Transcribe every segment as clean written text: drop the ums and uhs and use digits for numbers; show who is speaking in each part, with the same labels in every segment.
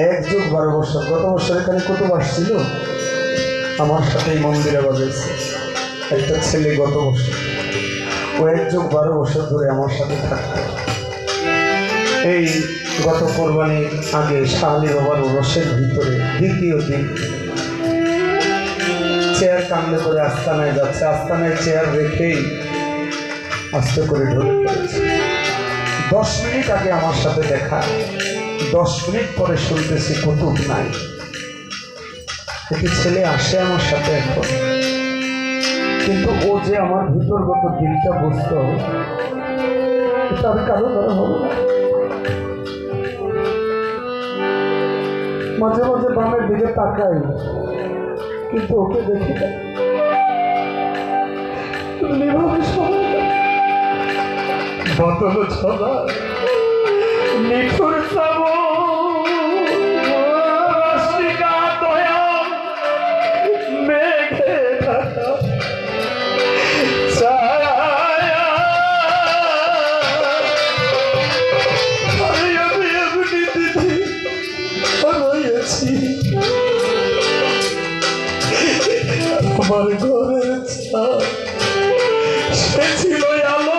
Speaker 1: এক যুগ 12 বছর। গত বছর এখানে কত আসছিল আমার সাথে মন্দিরে বাজাইছে একটা ছেলে গত বছর। ও এক যুগ 12 বছর ধরে আমার সাথে থাকতো। এই গত কোরবানির আগে শাহালি বাবার রসের ভিতরে দ্বিতীয় দিন চেয়ার কামড়ে করে আস্তানায় যাচ্ছে, আস্তানায় চেয়ার রেখেই আস্তে করে ঢুকে পড়েছে। 10 মিনিট আগে আমার সাথে দেখা, 10 মিনিট পরে শুনতেছি কুতুব নাই। একটি ছেলে আসে আমার সাথে এখন, কিন্তু ও যে আমার ভিতরগত দিকটা বুঝতে হবে এটা আমি কারো দ্বারা হবে না। মাঝে মাঝে বামের দিকে তাকাই, কিন্তু ওকে দেখি না। বদল ছড়া নিঠুর মেঘে ঢাকা আমার ঘরের ছাদ সে ছিল আলো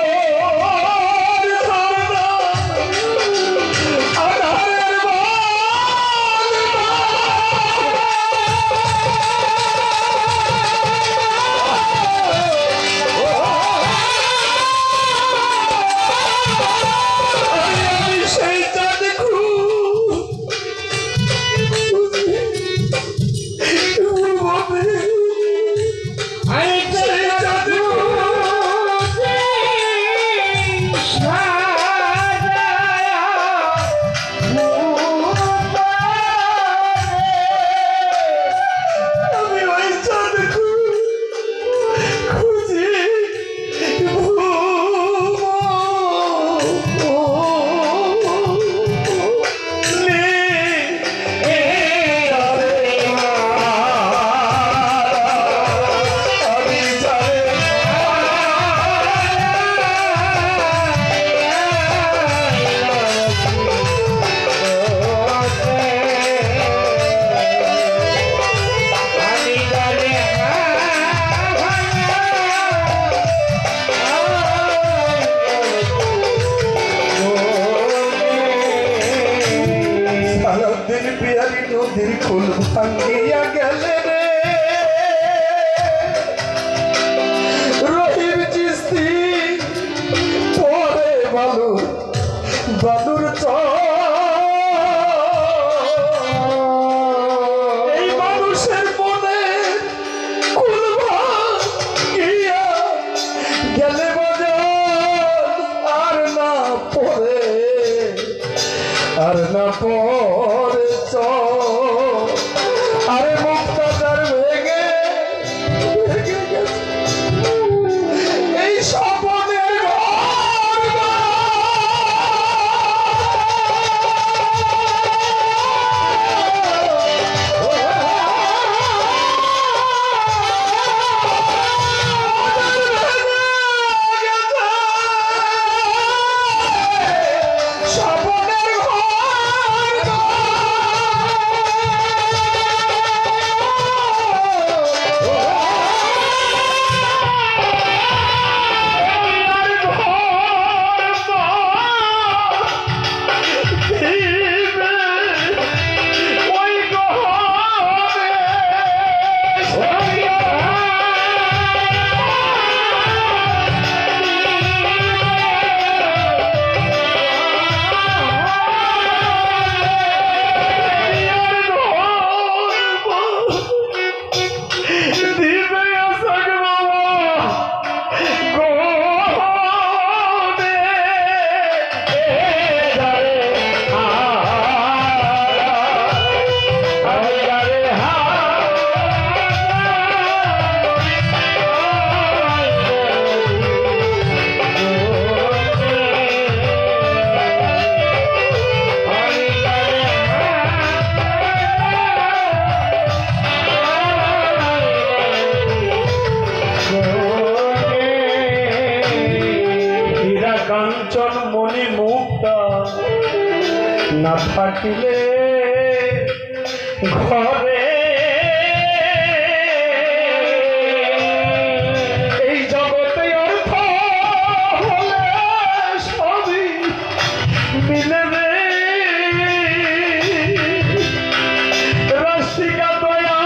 Speaker 1: দরিয়ারি নদীর কুল ভাঙ্গিয়া গেলে রে রহিম চিস্তি পরে বালুর বালুর এই মানুষের মনে কুল ভাঙ্গিয়া গেলে আর না পরে আরে মুক্তাদার ভেঙে ভেঙে গেছে এই স্বপনের কাঞ্চন মণি মুক্তা না থাকিলে ঘরে এই জগতে অর্থ হলে সবই মিলবে রসিকা দয়া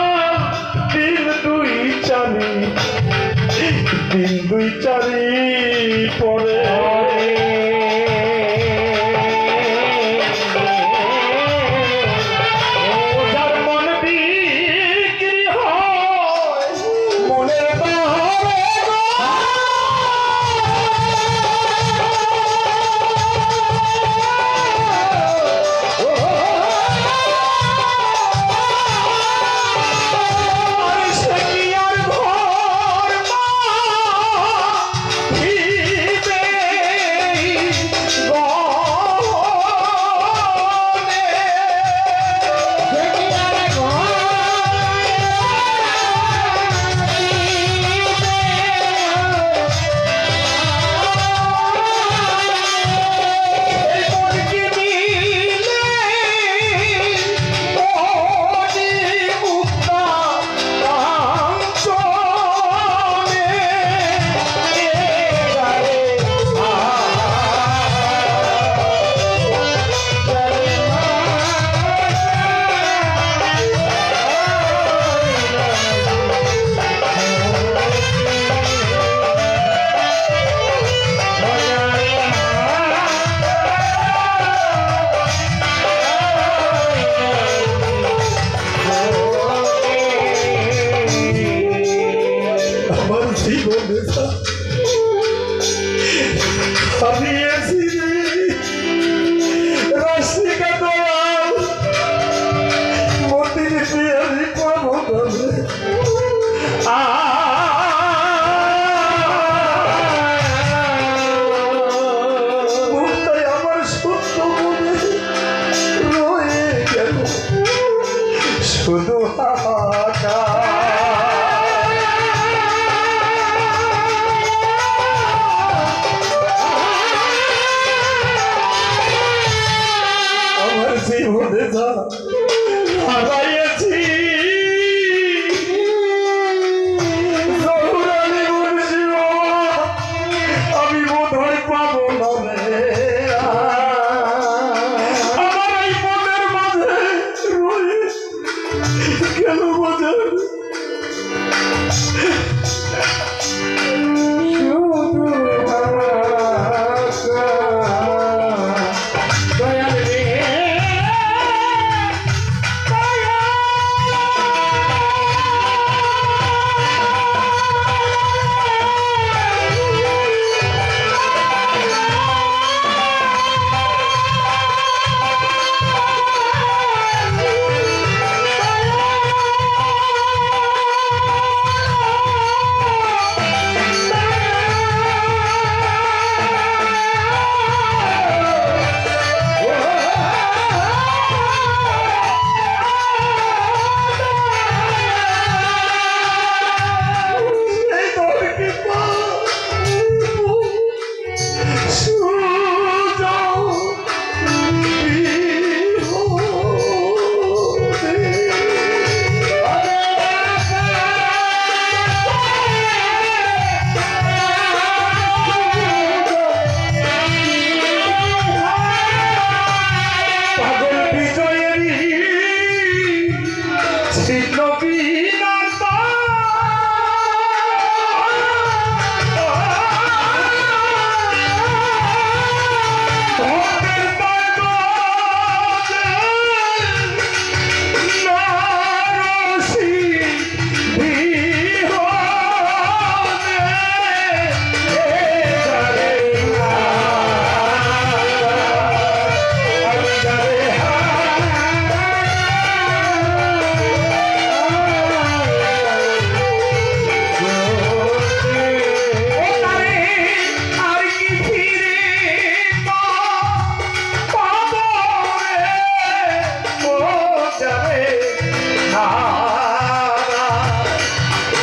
Speaker 1: দিন দুই চারি পরে শুধু আমার জীবনে যা হারাইছি আমি বোধ হয় পাবো না রে আমার এই মনের মাঝে রয়ে ছিল বিনাশ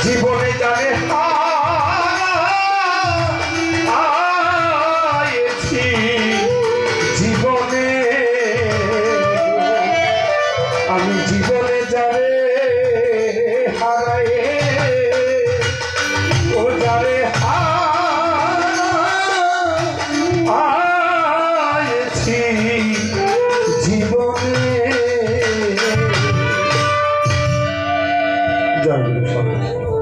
Speaker 1: জীবনে জানে হারিয়েছি জীবনে আমি জীবনে যারে হারায়ে ও যারে হারিয়েছি জীবনে জয় গুরু সবাই।